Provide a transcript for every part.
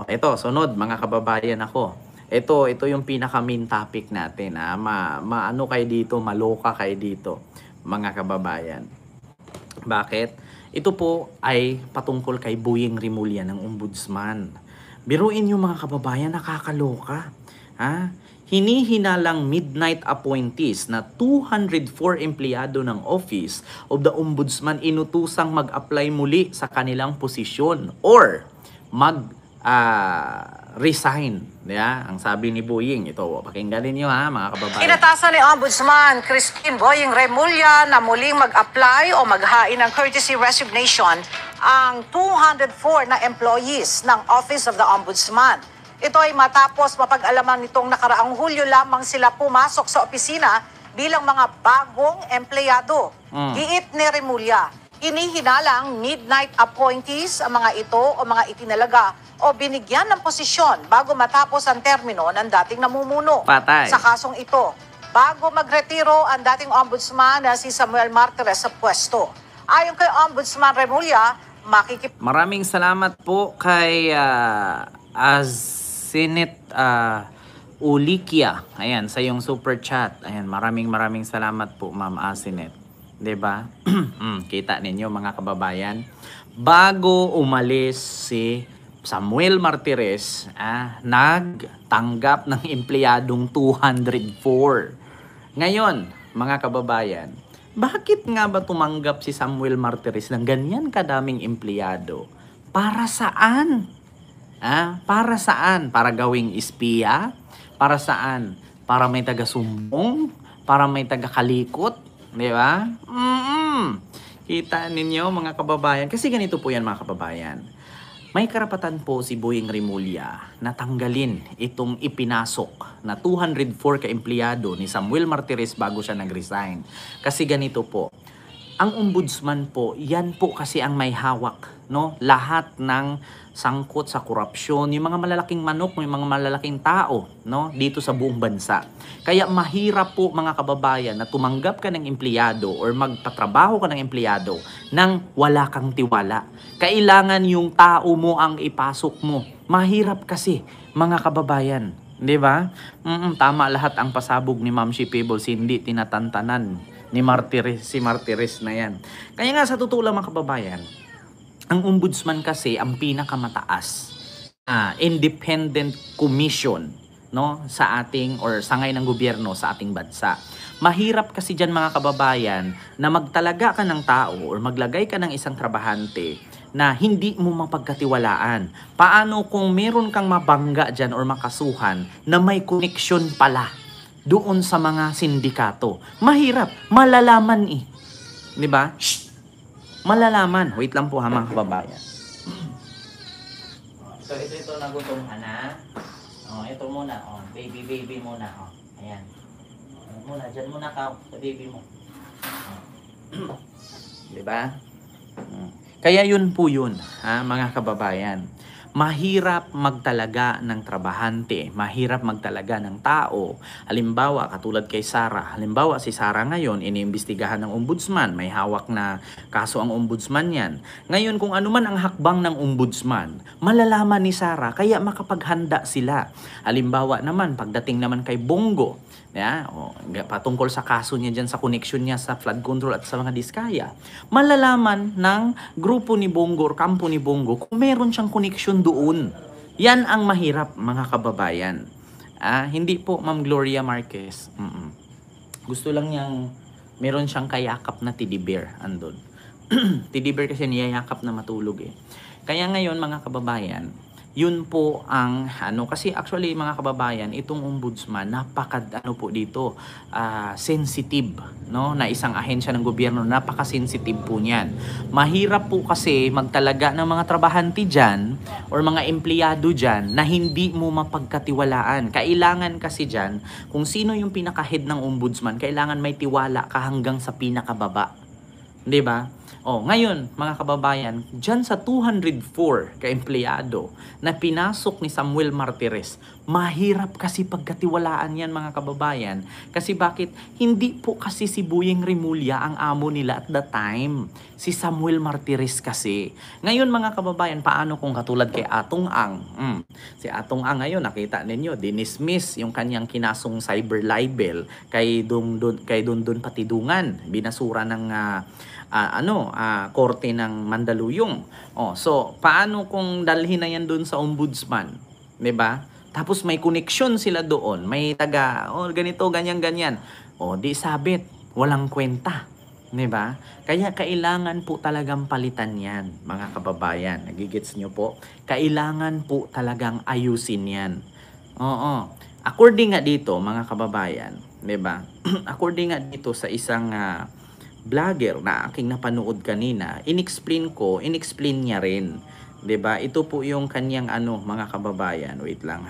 Ito, sunod mga kababayan ako. Ito yung pinaka main topic natin. Maano kayo dito, maloka kayo dito, mga kababayan. Bakit? Ito po ay patungkol kay Boyeng Rimulya ng Ombudsman. Biruin yung mga kababayan, nakakaloka. Hinihinalang midnight appointees na 204 empleyado ng Office of the Ombudsman inutusang mag-apply muli sa kanilang posisyon or resign. Ang sabi ni Boyeng, ito, pakinggan ninyo mga kababayan. Inatasan ni Ombudsman Christine Boyeng Rimulya na muling mag-apply o maghain ng courtesy resignation ang 204 na employees ng Office of the Ombudsman. Ito ay matapos mapag-alaman nitong nakaraang Hulyo lamang sila pumasok sa opisina bilang mga bagong empleyado. Giit ni Rimulya, inihinalang midnight appointees ang mga ito o mga itinalaga o binigyan ng posisyon bago matapos ang termino ng dating namumuno. Patay. Sa kasong ito, bago magretiro ang dating ombudsman na si Samuel Martires sa pwesto. Ayon kay Ombudsman Rimulya, maraming salamat po kay Azinet Ulikia. Ayan, sa yung super chat. Ayan, maraming salamat po, Ma'am Azinet. 'Di ba? Kita ninyo mga kababayan, bago umalis si Samuel Martires, nagtanggap ng empleyadong 204. Ngayon, mga kababayan, bakit nga ba tumanggap si Samuel Martires ng ganyan kadaming empleyado? Para saan? Para saan? Para gawing espiya? Para saan? Para may taga-sumbong? Para may taga-kalikot? Di ba? Kita ninyo mga kababayan. Kasi ganito po yan mga kababayan. May karapatan po si Boyeng Rimulya na tanggalin itong ipinasok na 204 ka-empleyado ni Samuel Martires bago siya nag-resign. Kasi ganito po, ang ombudsman po, yan po kasi ang may hawak, no? Lahat ng sangkot sa korupsyon, yung mga malalaking manok, yung mga malalaking tao, no? Dito sa buong bansa. Kaya mahirap po mga kababayan na tumanggap ka ng empleyado or magpatrabaho ka ng empleyado nang wala kang tiwala. Kailangan yung tao mo ang ipasok mo. Mahirap kasi mga kababayan, di ba? Tama lahat ang pasabog ni Ma'am She Pebbles, hindi tinatantanan ni Martires, si Martires na yan. Kaya nga sa totoo lang mga kababayan, ang ombudsman kasi ang pinakamataas independent commission, no, sa ating or sangay ng gobyerno sa ating bansa. Mahirap kasi diyan mga kababayan na magtalaga ka ng tao or maglagay ka ng isang trabahante na hindi mo mapagkatiwalaan. Paano kung meron kang mabangga diyan or makasuhan na may connection pala doon sa mga sindikato? Mahirap, malalaman eh. 'Di ba? Malalaman. Wait lang po mga kababayan. So ito nagutom ka na. Ito muna, baby muna, Ayan. Muna diyan muna ka sa baby mo. 'Di ba? Kaya yun po yun, mga kababayan. Mahirap magtalaga ng trabahante, mahirap magtalaga ng tao. Halimbawa, katulad kay Sara. Halimbawa, si Sara ngayon, iniimbestigahan ng ombudsman. May hawak na kaso ang ombudsman yan. Ngayon, kung ano man ang hakbang ng ombudsman, malalaman ni Sara, kaya makapaghanda sila. Halimbawa naman, pagdating naman kay Bongo, patungkol sa kaso niya dyan sa connection niya sa flood control at sa mga diskaya, malalaman ng grupo ni Bongo or kampo ni Bongo kung meron siyang connection doon. Yan ang mahirap mga kababayan. Hindi po Ma'am Gloria Marquez. Gusto lang niyang meron siyang kayakap na teddy bear andun. Teddy bear kasi niyayakap na matulog eh. Kaya ngayon mga kababayan, yun po ang kasi actually mga kababayan, itong ombudsman po dito sensitive, no, na isang ahensya ng gobyerno, napaka-sensitive po niyan. Mahirap po kasi magtalaga ng mga trabahante diyan or mga empleyado diyan na hindi mo mapagkatiwalaan. Kailangan kasi diyan kung sino yung pinaka-head ng ombudsman, kailangan may tiwala ka hanggang sa pinakababa. 'Di ba? Ngayon, mga kababayan, dyan sa 204 ka-empleyado na pinasok ni Samuel Martires, mahirap kasi pagkatiwalaan yan, mga kababayan. Kasi bakit? Hindi po kasi si Boyeng Rimulya ang amo nila at the time. Si Samuel Martires kasi. Ngayon, mga kababayan, paano kung katulad kay Atong Ang? Si Atong Ang ngayon, nakita ninyo, dinismiss yung kanyang kinasong cyber libel kay Dondon Patidungan. Binasura ng korte ng Mandaluyong. So, paano kung dalhin na yan doon sa ombudsman? 'Di ba? Tapos may connection sila doon, may taga, ganito, ganyan. Di sabit, walang kwenta. 'Di ba? Kaya kailangan po talagang palitan yan, mga kababayan. Nagigets nyo po? Kailangan po talagang ayusin yan. According nga dito, mga kababayan, 'di ba? According nga dito sa isang vlogger na aking napanood kanina, inexplain niya rin. 'Di ba? Ito po yung kanyang mga kababayan. Wait lang.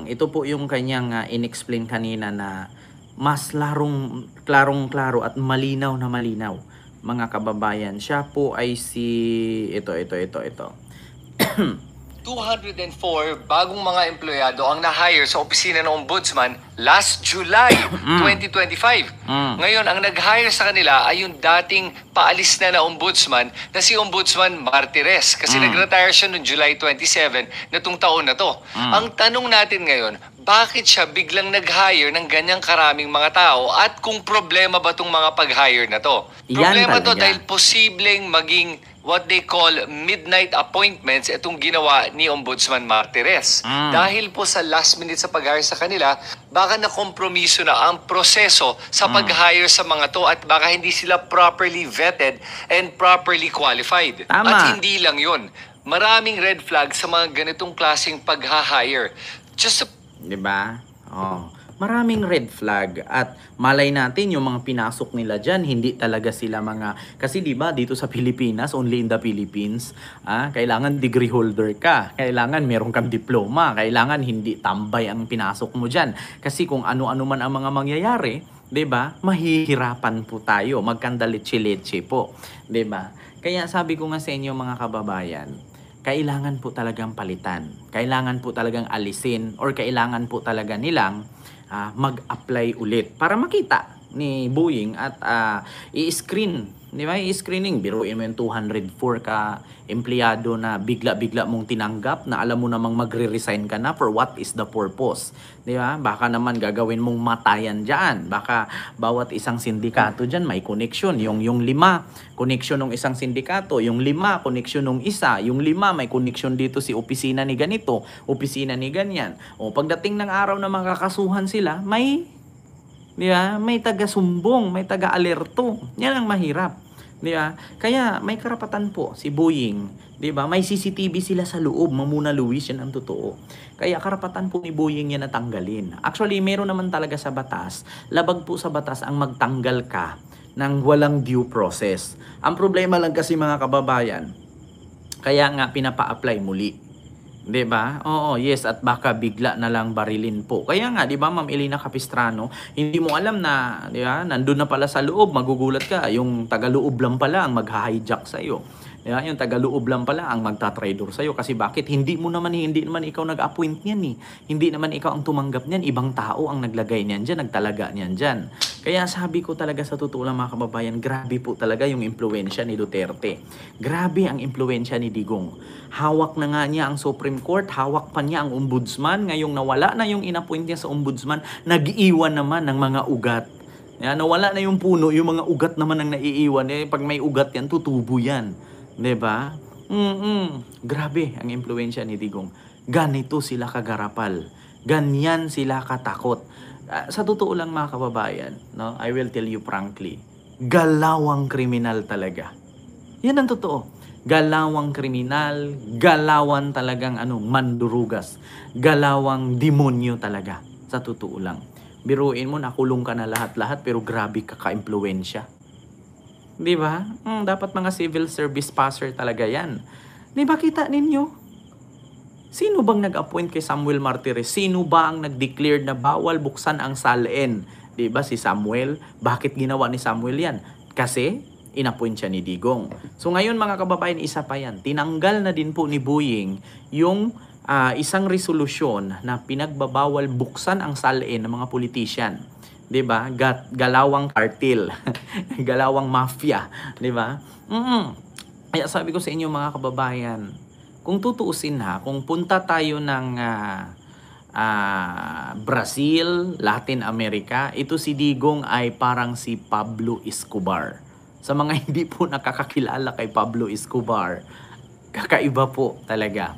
Ito po yung kanyang inexplain kanina na mas klarong-klaro at malinaw na malinaw, mga kababayan. Siya po ay ito. 204 bagong mga empleyado ang na-hire sa opisina ng Ombudsman last July 2025. Ngayon, ang nag-hire sa kanila ay yung dating paalis na Ombudsman na si Ombudsman Martires. Kasi nag-retire siya noong July 27 na itong taon na to. Ang tanong natin ngayon, bakit siya biglang nag-hire ng ganyang karaming mga tao at kung problema ba itong mga pag-hire na to? Problema to dahil posibleng maging what they call midnight appointments itong ginawa ni Ombudsman Martires. Dahil po sa last minute sa pag-hire sa kanila, baka nakompromiso na ang proseso sa pag-hire sa mga to at baka hindi sila properly vetted and properly qualified. Tama. At hindi lang yun. Maraming red flag sa mga ganitong klaseng pag-hire. Just 'Di ba? Maraming red flag at malay natin yung mga pinasok nila dyan, hindi talaga sila kasi 'di ba dito sa Pilipinas, only in the Philippines, kailangan degree holder ka, kailangan meron kang diploma, kailangan hindi tambay ang pinasok mo dyan. Kasi kung ano-ano man ang mga mangyayari, 'di ba? Mahihirapan po tayo, magkandalitsi-litsi po, 'di ba? Kaya sabi ko nga sa inyo, mga kababayan, kailangan po talagang palitan. Kailangan po talagang alisin or kailangan po talaga nilang mag-apply ulit para makita ni Boyeng at i-screen, di ba? I-screening, biruin mo yung 204 ka empleyado na bigla-bigla mong tinanggap na alam mo namang magre-resign ka na, for what is the purpose? Di ba? Baka naman gagawin mong matayan dyan. Baka bawat isang sindikato dyan may connection. Yung 5, connection ng isang sindikato. Yung 5, connection ng isa. Yung 5, may connection dito si opisina ni ganito, opisina ni ganyan. Pagdating ng araw na makakasuhan sila, may taga-sumbong, may taga-alerto. Yan ang mahirap. Di ba? Kaya may karapatan po si Boyeng, di ba? May CCTV sila sa loob, Mamuna Luis, yan ang totoo. Kaya karapatan po ni Boyeng yan na tanggalin. Actually, meron naman talaga sa batas, labag po sa batas ang magtanggal ka ng walang due process. Ang problema lang kasi, mga kababayan, kaya nga pinapa-apply muli. 'Di ba? Yes, at baka bigla na lang barilin po. Kaya nga, 'di ba, Ma'am Elena Capistrano, hindi mo alam na, 'di ba, nandun na pala sa loob, magugulat ka, yung taga-loob lang pala ang mag-hijack sa iyo. 'Di ba? Yung taga-loob lang pala ang magta-traitor sa iyo kasi bakit hindi naman ikaw nag-appoint niyan eh. Hindi naman ikaw ang tumanggap niyan, ibang tao ang naglagay niyan diyan, nagtalaga niyan diyan. Kaya sabi ko talaga, sa totoo lang, mga kababayan, grabe po talaga yung impluwensya ni Duterte. Grabe ang impluwensya ni Digong. Hawak na nga niya ang Supreme Court, hawak pa niya ang Ombudsman. Ngayong nawala na yung inappoint niya sa Ombudsman, nag-iwan naman ng mga ugat. Nawala na yung puno, yung mga ugat naman ang naiiwan. Pag may ugat yan, tutubo yan. 'Di ba? Grabe ang impluwensya ni Digong. Ganito sila kagarapal. Ganyan sila katakot. Sa totoo lang, mga kababayan, no, I will tell you frankly, galawang kriminal talaga. Yan ang totoo. Galawang kriminal, galawan talagang mandurugas, galawang demonyo talaga. Sa totoo lang. Biruin mo, nakulong ka na lahat-lahat, pero grabe ka ka-impluwensya. Di ba? Dapat mga civil service passer talaga yan. Di ba kita ninyo? Sino bang nag-appoint kay Samuel Martires? Sino ba ang nag-declare na bawal buksan ang salin? Di ba si Samuel? Bakit ginawa ni Samuel yan? Kasi inappoint siya ni Digong. So ngayon mga kababayan, isa pa yan. Tinanggal na din po ni Boying yung isang resolusyon na pinagbabawal buksan ang salin ng mga politician. 'Di ba? Galawang cartel, galawang mafia, 'di ba? Kaya sabi ko sa inyo mga kababayan, kung tutuusin kung punta tayo ng Brazil, Latin America, ito si Digong ay parang si Pablo Escobar. Sa mga hindi po nakakakilala kay Pablo Escobar, kakaiba po talaga.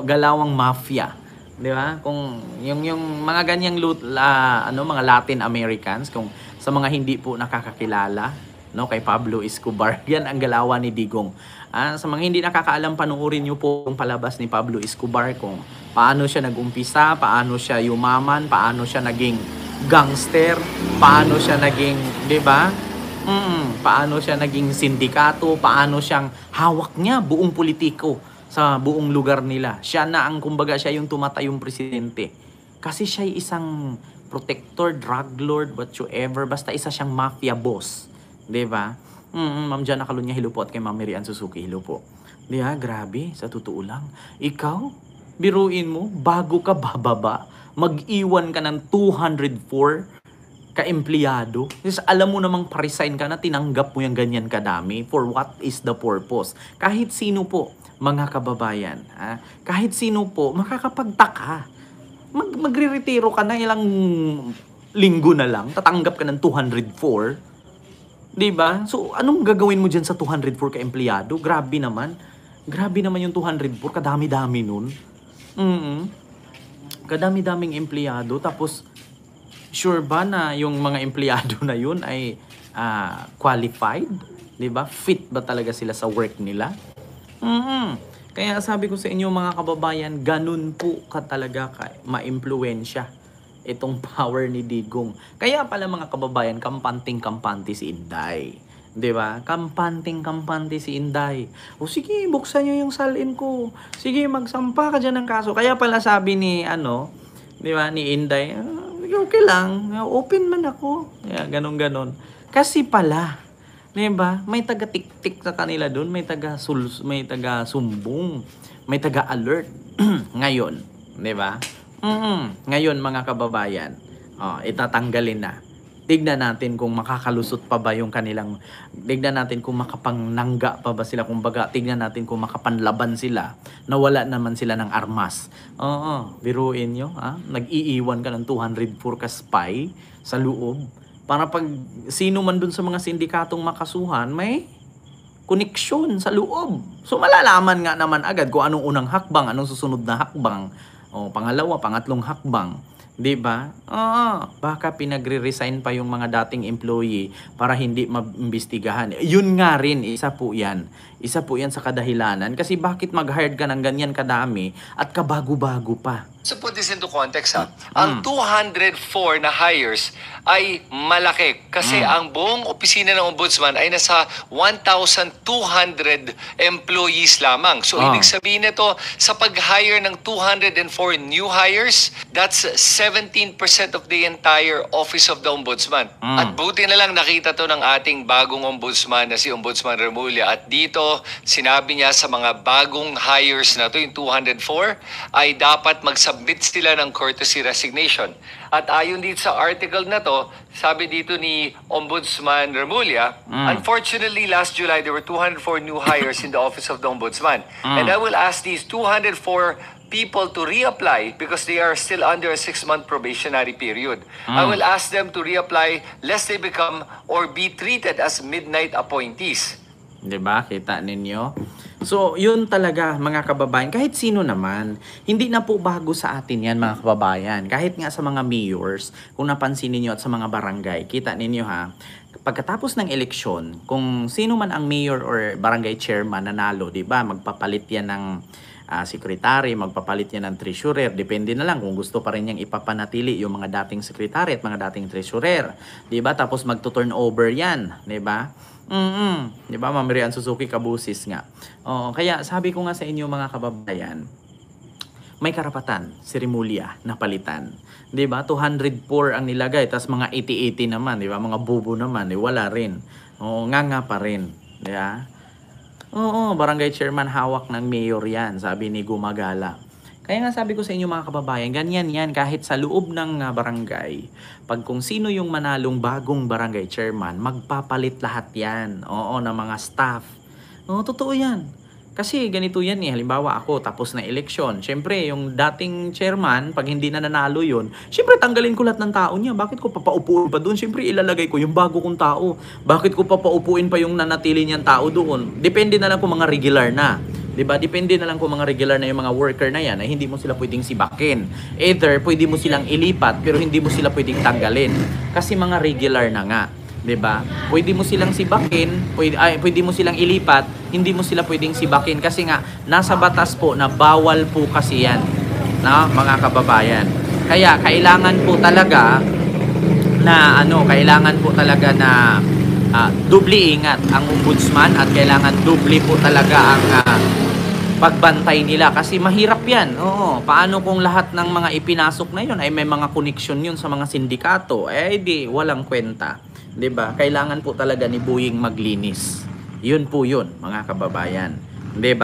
Galawang mafia, 'di ba? Kung yung mga ganyang mga Latin Americans, kung sa mga hindi po nakakakilala, no, kay Pablo Escobar, yan ang galawan ni Digong. Sa mga hindi nakakaalam, panuorin niyo po yung palabas ni Pablo Escobar kung paano siya nag-umpisa, paano siya yumaman, paano siya naging gangster, paano siya naging, 'di ba? Paano siya naging sindikato, paano siyang hawak niya buong politiko sa buong lugar nila. Siya na ang, kumbaga, siya yung tumatayong presidente. Kasi siya ay isang protector, drug lord, whatsoever. Basta isa siyang mafia boss. Diba? Ma'am Jana Kalunya, hello po. At kay Ma'am Miriam Suzuki, hello po. Diba? Grabe, sa totoo lang. Ikaw, biruin mo, bago ka bababa, mag-iwan ka ng 204 ka-empleyado. Kasi alam mo namang pa-resign ka na, tinanggap mo yung ganyan kadami. For what is the purpose? Kahit sino po, mga kababayan, kahit sino po, makakapagtaka. Magre-retiro ka na ilang linggo na lang, tatanggap ka ng 204. Diba? So, anong gagawin mo dyan sa 204 ka-empleyado? Grabe naman. Grabe naman yung 204, kadami-dami nun. Kadami-daming empleyado, tapos sure ba na yung mga empleyado na yun ay qualified? 'Di ba? Fit ba talaga sila sa work nila? Kaya sabi ko sa inyo mga kababayan, ganun po ka talaga ma-impluwensya itong power ni Digong. Kaya pala mga kababayan, kampanting-kampante si Inday. 'Di ba? Kampanting-kampante si Inday. O sige, buksan niyo yung salin ko. Sige, magsampa ka diyan ng kaso. Kaya pala sabi ni 'di ba, ni Inday, okay lang, open man ako. Ganon-ganon. Kasi pala, 'di ba? May taga-tik-tik sa kanila doon, may taga-sumbong, may taga-alert ngayon, 'di ba? Ngayon mga kababayan, itatanggalin na. Tignan natin kung makakalusot pa ba yung kanilang, tignan natin kung makapangnangga pa ba sila, kumbaga tignan natin kung makapanlaban sila, nawala naman sila ng armas. Biruin nyo, nag-iiwan ka ng 204 ka spy sa loob, para pag sino man dun sa mga sindikatong makasuhan, may koneksyon sa loob. So malalaman nga naman agad kung anong unang hakbang, anong susunod na hakbang, pangalawa, pangatlong hakbang. 'Di ba? Baka pinagre-resign pa yung mga dating employee para hindi maimbestigahan. Yun nga rin, isa po 'yan. Isa po 'yan sa kadahilanan kasi bakit mag-hire ka ng ganyan kadami at kabago-bago pa. So put this into context ang 204 na hires ay malaki kasi ang buong opisina ng Ombudsman ay nasa 1,200 employees lamang. So ibig sabihin nito, sa pag-hire ng 204 new hires, that's 17% of the entire Office of the Ombudsman. At buti na lang nakita to ng ating bagong Ombudsman na si Ombudsman Remulla. At dito, sinabi niya sa mga bagong hires na to, yung 204, ay dapat mag-submit sila ng courtesy resignation. At ayon dito sa article na to, sabi dito ni Ombudsman Remulla, unfortunately, last July, there were 204 new hires in the Office of the Ombudsman. And I will ask these 204 people to reapply because they are still under a 6-month probationary period. I will ask them to reapply lest they become or be treated as midnight appointees. 'Di ba? Kita ninyo? So, yun talaga mga kababayan, kahit sino naman, hindi na po bago sa atin yan mga kababayan. Kahit nga sa mga mayors, kung napansin niyo at sa mga barangay, kita ninyo pagkatapos ng eleksyon, kung sino man ang mayor or barangay chairman nanalo, 'di ba? Magpapalit yan ng secretary, magpapalit yan ng treasurer, depende na lang kung gusto pa rin niyang ipapanatili yung mga dating secretary at mga dating treasurer, 'di ba? Tapos magto-turnover yan, 'di ba? 'Di ba, Ma'am Miriam Suzuki Kabusis nga. Kaya sabi ko nga sa inyo mga kababayan, may karapatan si Remulla na palitan. 'Di ba? 204 ang nilagay, tas mga 80-80 naman, 'di ba? Mga bobo naman, wala rin. Oo, nga pa rin. Di ba? Oo, barangay chairman hawak ng mayor yan, sabi ni Gumagala. Kaya nga sabi ko sa inyo mga kababayan, ganyan yan kahit sa loob ng barangay. Pag kung sino yung manalong bagong barangay chairman, magpapalit lahat yan. Oo, ng mga staff. Oo, totoo yan. Kasi ganito yan eh, halimbawa ako tapos na eleksyon. Siyempre, yung dating chairman, pag hindi na nanalo yun, siyempre tanggalin ko lahat ng tao niya. Bakit ko papaupuin pa doon? Siyempre ilalagay ko yung bago kong tao. Bakit ko papaupuin pa yung nanatili niyang tao doon? Depende na lang kung mga regular na. 'Di ba? Depende na lang kung mga regular na yung mga worker na yan ay hindi mo sila pwedeng sibakin. Either pwede mo silang ilipat pero hindi mo sila pwedeng tanggalin kasi mga regular na nga. 'Di ba? Pwede mo silang sibakin, pwede mo silang ilipat, hindi mo sila pwedeng sibakin kasi nga nasa batas po na bawal po kasi 'yan. Na mga kababayan. Kaya kailangan po talaga na doble ingat ang ombudsman at kailangan doble po talaga ang pagbantay nila kasi mahirap yan. Oo, paano kung lahat ng mga ipinasok na yun ay may mga connection yun sa mga sindikato? Eh di, walang kwenta. 'Di ba? Kailangan po talaga ni Boying maglinis. Yun po yun, mga kababayan. 'Di ba?